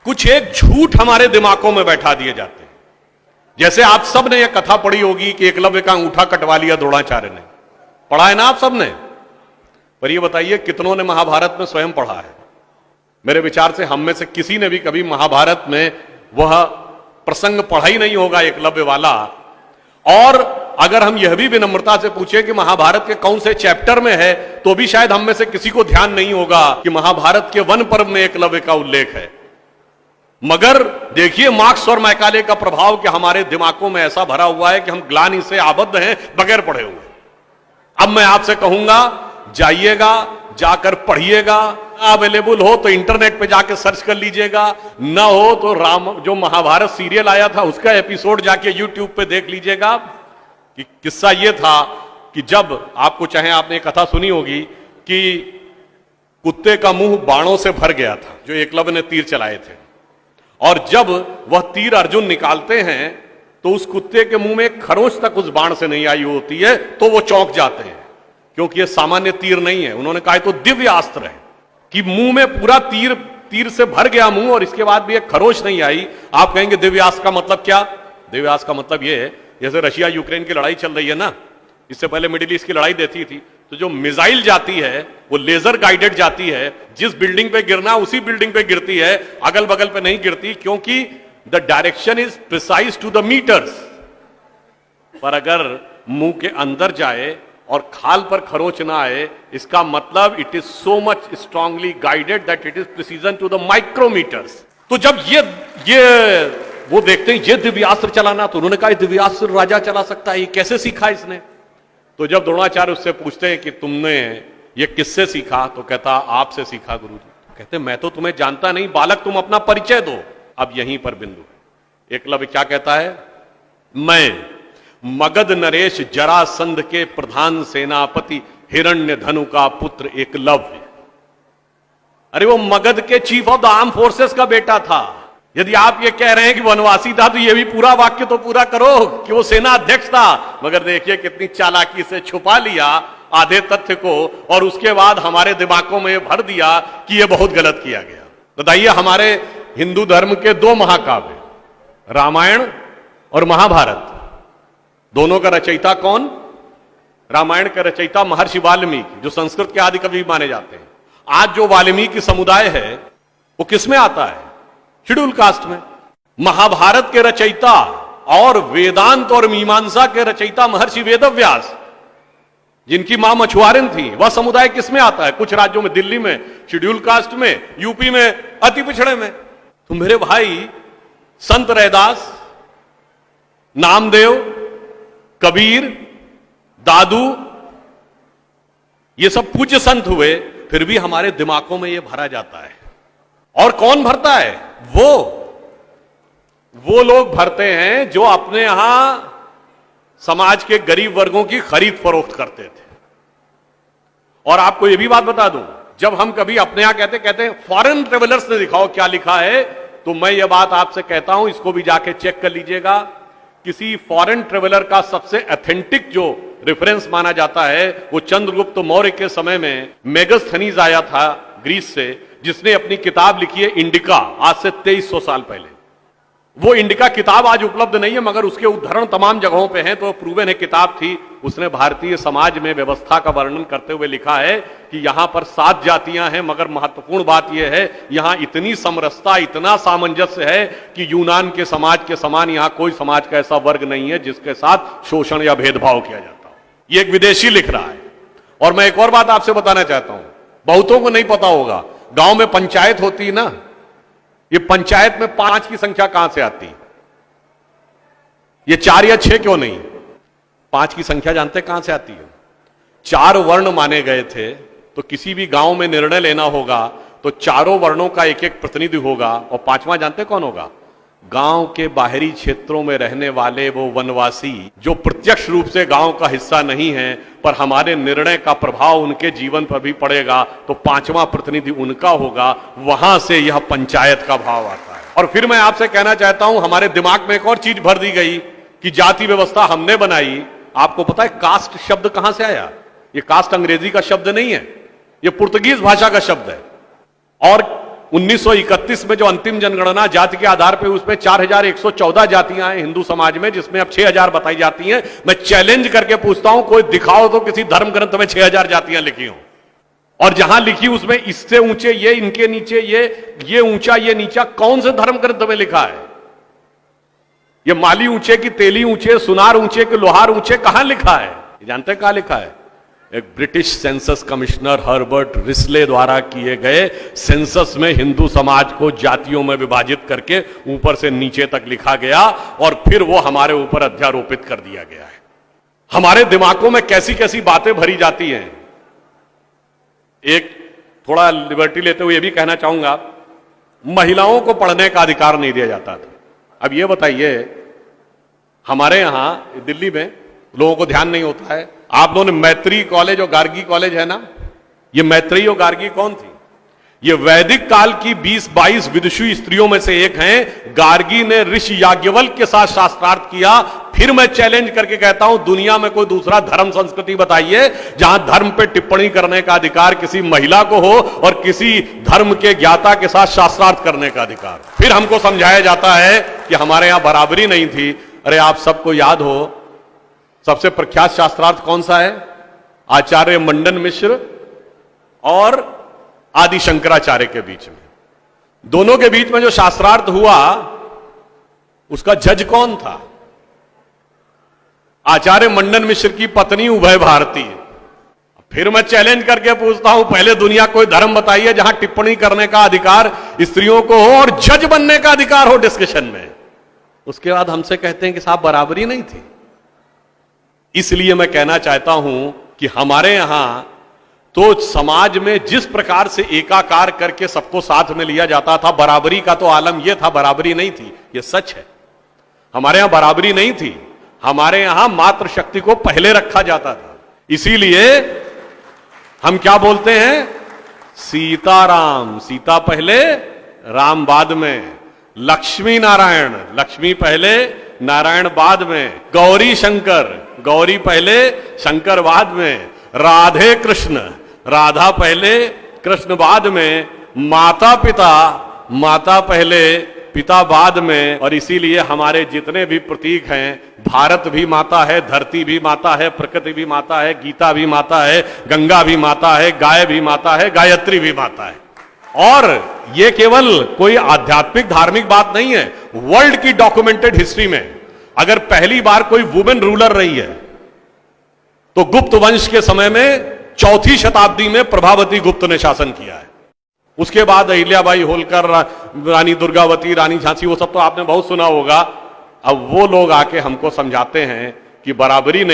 कुछ एक झूठ हमारे दिमागों में बैठा दिए जाते हैं। जैसे आप सब ने यह कथा पढ़ी होगी कि एकलव्य का अंगूठा कटवा लिया द्रोणाचार्य ने, पढ़ा है ना आप सब ने? पर यह बताइए कितनों ने महाभारत में स्वयं पढ़ा है? मेरे विचार से हम में से किसी ने भी कभी महाभारत में वह प्रसंग पढ़ा ही नहीं होगा एकलव्य वाला। और अगर हम यह भी विनम्रता से पूछे कि महाभारत के कौन से चैप्टर में है, तो भी शायद हम में से किसी को ध्यान नहीं होगा कि महाभारत के वन पर्व में एकलव्य का उल्लेख है। मगर देखिए मार्क्स और मैकाले का प्रभाव कि हमारे दिमागों में ऐसा भरा हुआ है कि हम ग्लानि से आबद्ध हैं बगैर पढ़े हुए। अब मैं आपसे कहूंगा, जाइएगा, जाकर पढ़िएगा। अवेलेबल हो तो इंटरनेट पे जाके सर्च कर लीजिएगा, ना हो तो राम जो महाभारत सीरियल आया था उसका एपिसोड जाके यूट्यूब पे देख लीजिएगा। कि किस्सा यह था कि जब आपको चाहे आपने कथा सुनी होगी कि कुत्ते का मुंह बाणों से भर गया था, जो एकलव्य ने तीर चलाए थे, और जब वह तीर अर्जुन निकालते हैं तो उस कुत्ते के मुंह में एक खरोंच तक उस बाण से नहीं आई होती है, तो वो चौंक जाते हैं क्योंकि यह सामान्य तीर नहीं है। उन्होंने कहा तो दिव्य अस्त्र है कि मुंह में पूरा तीर से भर गया मुंह और इसके बाद भी एक खरोंच नहीं आई। आप कहेंगे दिव्यास्त्र का मतलब क्या? दिव्यास्त्र का मतलब यह है, जैसे रशिया यूक्रेन की लड़ाई चल रही है ना, इससे पहले मिडिल ईस्ट की लड़ाई देती थी, तो जो मिसाइल जाती है वो लेजर गाइडेड जाती है, जिस बिल्डिंग पे गिरना उसी बिल्डिंग पे गिरती है, अगल बगल पे नहीं गिरती, क्योंकि the direction is precise to the metres. पर अगर मुंह के अंदर जाए और खाल पर खरोंच ना आए, इसका मतलब it is so much strongly guided that it is precision to the micrometres. तो जब ये वो देखते हैं ये दिव्यास्त्र चलाना, तो उन्होंने कहा दिव्यास्त्र राजा चला सकता है, ये कैसे सीखा इसने? तो जब द्रोणाचार्य उससे पूछते हैं कि तुमने ये किससे सीखा, तो कहता आपसे सीखा गुरुजी। तो कहते मैं तो तुम्हें जानता नहीं बालक, तुम अपना परिचय दो। अब यहीं पर बिंदु है। एकलव्य क्या कहता है? मैं मगध नरेश जरासंध के प्रधान सेनापति हिरण्यधनु का पुत्र एकलव्य। अरे वो मगध के chief of the arm forces का बेटा था। यदि आप ये कह रहे हैं कि वनवासी था, तो ये भी पूरा वाक्य तो पूरा करो कि वो सेना अध्यक्ष था। मगर देखिए कितनी चालाकी से छुपा लिया आधे तथ्य को, और उसके बाद हमारे दिमागों में भर दिया कि ये बहुत गलत किया गया। बताइए, हमारे हिंदू धर्म के दो महाकाव्य, रामायण और महाभारत, दोनों का रचयिता कौन? रामायण का रचयिता महर्षि वाल्मीकि, जो संस्कृत के आदि कवि माने जाते हैं। आज जो वाल्मीकि समुदाय है वो किसमें आता है? शेड्यूल कास्ट में। महाभारत के रचयिता और वेदांत और मीमांसा के रचयिता महर्षि वेदव्यास, जिनकी मां मछुआरन थी, वह समुदाय किसमें आता है? कुछ राज्यों में, दिल्ली में शेड्यूल कास्ट में, यूपी में अति पिछड़े में। तो मेरे भाई, संत रैदास, नामदेव, कबीर, दादू, ये सब पूज्य संत हुए, फिर भी हमारे दिमागों में ये भरा जाता है। और कौन भरता है? वो लोग भरते हैं जो अपने यहां समाज के गरीब वर्गों की खरीद फरोख्त करते थे। और आपको यह भी बात बता दूं, जब हम कभी अपने यहां कहते हैं फॉरेन ट्रेवलर्स ने दिखाओ क्या लिखा है, तो मैं यह बात आपसे कहता हूं, इसको भी जाके चेक कर लीजिएगा। किसी फॉरेन ट्रेवलर का सबसे ऑथेंटिक जो रेफरेंस माना जाता है, वो चंद्रगुप्त मौर्य के समय में मेगास्थनीज आया था ग्रीस से, जिसने अपनी किताब लिखी है इंडिका, आज से 2300 साल पहले। वो इंडिका किताब आज उपलब्ध नहीं है, मगर उसके उद्धरण तमाम जगहों पे हैं, तो प्रूवन है किताब थी। उसने भारतीय समाज में व्यवस्था का वर्णन करते हुए लिखा है कि यहां पर 7 जातियां हैं, मगर महत्वपूर्ण बात यह है यहां इतनी समरसता, इतना सामंजस्य है कि यूनान के समाज के समान यहां कोई समाज का ऐसा वर्ग नहीं है जिसके साथ शोषण या भेदभाव किया जाता हो। ये एक विदेशी लिख रहा है। और मैं एक और बात आपसे बताना चाहता हूं, बहुतों को नहीं पता होगा, गांव में पंचायत होती है ना, ये पंचायत में 5 की संख्या कहां से आती? ये 4 या 6 क्यों नहीं? 5 की संख्या जानते कहां से आती है? 4 वर्ण माने गए थे, तो किसी भी गांव में निर्णय लेना होगा तो चारों वर्णों का एक एक प्रतिनिधि होगा, और 5वां जानते कौन होगा? गांव के बाहरी क्षेत्रों में रहने वाले वो वनवासी जो प्रत्यक्ष रूप से गांव का हिस्सा नहीं है, पर हमारे निर्णय का प्रभाव उनके जीवन पर भी पड़ेगा, तो 5वां प्रतिनिधि उनका होगा। वहां से यह पंचायत का भाव आता है। और फिर मैं आपसे कहना चाहता हूं, हमारे दिमाग में एक और चीज भर दी गई कि जाति व्यवस्था हमने बनाई। आपको पता है कास्ट शब्द कहां से आया? ये कास्ट अंग्रेजी का शब्द नहीं है, ये पुर्तगीज भाषा का शब्द है। और 1931 में जो अंतिम जनगणना जाति के आधार पर, उस पर 4114 जातियां हैं हिंदू समाज में, जिसमें अब 6000 बताई जाती हैं। मैं चैलेंज करके पूछता हूं, कोई दिखाओ तो किसी धर्म ग्रंथ में 6000 जातियां लिखी हो, और जहां लिखी उसमें इससे ऊंचे ये, इनके नीचे ये ऊंचा ये नीचा, कौन से धर्म ग्रंथ में लिखा है? ये माली ऊंचे की तेली ऊंचे, सुनार ऊंचे कि लोहार ऊंचे, कहां लिखा है? जानते हैं कहां लिखा है? एक British census commissioner Herbert Risley द्वारा किए गए सेंसस में हिंदू समाज को जातियों में विभाजित करके ऊपर से नीचे तक लिखा गया, और फिर वो हमारे ऊपर अध्यारोपित कर दिया गया है। हमारे दिमागों में कैसी कैसी बातें भरी जाती हैं। एक थोड़ा लिबर्टी लेते हुए यह भी कहना चाहूंगा, महिलाओं को पढ़ने का अधिकार नहीं दिया जाता था। अब यह बताइए, हमारे यहां दिल्ली में लोगों को ध्यान नहीं होता है, आप लोगों ने मैत्री कॉलेज और गार्गी कॉलेज है ना, ये मैत्री और गार्गी कौन थी? ये वैदिक काल की 20-22 विदुषी स्त्रियों में से एक हैं। गार्गी ने ऋषि याज्ञवल्क्य के साथ शास्त्रार्थ किया। फिर मैं चैलेंज करके कहता हूं, दुनिया में कोई दूसरा धर्म संस्कृति बताइए जहां धर्म पे टिप्पणी करने का अधिकार किसी महिला को हो और किसी धर्म के ज्ञाता के साथ शास्त्रार्थ करने का अधिकार। फिर हमको समझाया जाता है कि हमारे यहां बराबरी नहीं थी। अरे आप सबको याद हो, सबसे प्रख्यात शास्त्रार्थ कौन सा है? आचार्य मंडन मिश्र और आदि शंकराचार्य के बीच में, दोनों के बीच में जो शास्त्रार्थ हुआ, उसका जज कौन था? आचार्य मंडन मिश्र की पत्नी उभय भारती। फिर मैं चैलेंज करके पूछता हूं, पहले दुनिया कोई धर्म बताइए जहां टिप्पणी करने का अधिकार स्त्रियों को हो और जज बनने का अधिकार हो डिस्कशन में। उसके बाद हमसे कहते हैं कि साहब बराबरी नहीं थी। इसलिए मैं कहना चाहता हूं कि हमारे यहां तो समाज में जिस प्रकार से एकाकार करके सबको साथ में लिया जाता था, बराबरी का तो आलम यह था, बराबरी नहीं थी, यह सच है। हमारे यहां बराबरी नहीं थी। हमारे यहां मातृशक्ति को पहले रखा जाता था। इसीलिए हम क्या बोलते हैं? सीताराम, सीता पहले राम बाद में। लक्ष्मी नारायण, लक्ष्मी पहले नारायण बाद में। गौरी शंकर, गौरी पहले शंकर बाद में। राधे कृष्ण, राधा पहले कृष्ण बाद में। माता पिता, माता पहले पिता बाद में। और इसीलिए हमारे जितने भी प्रतीक हैं, भारत भी माता है, धरती भी माता है, प्रकृति भी माता है, गीता भी माता है, गंगा भी माता है, गाय भी माता है, गायत्री भी माता है। और यह केवल कोई आध्यात्मिक धार्मिक बात नहीं है। वर्ल्ड की डॉक्यूमेंटेड हिस्ट्री में अगर पहली बार कोई वुमेन रूलर रही है तो गुप्त वंश के समय में 4वीं शताब्दी में प्रभावती गुप्त ने शासन किया है। उसके बाद अहिल्याबाई होलकर, रानी दुर्गावती, रानी झांसी, वो सब तो आपने बहुत सुना होगा। अब वो लोग आके हमको समझाते हैं कि बराबरी नहीं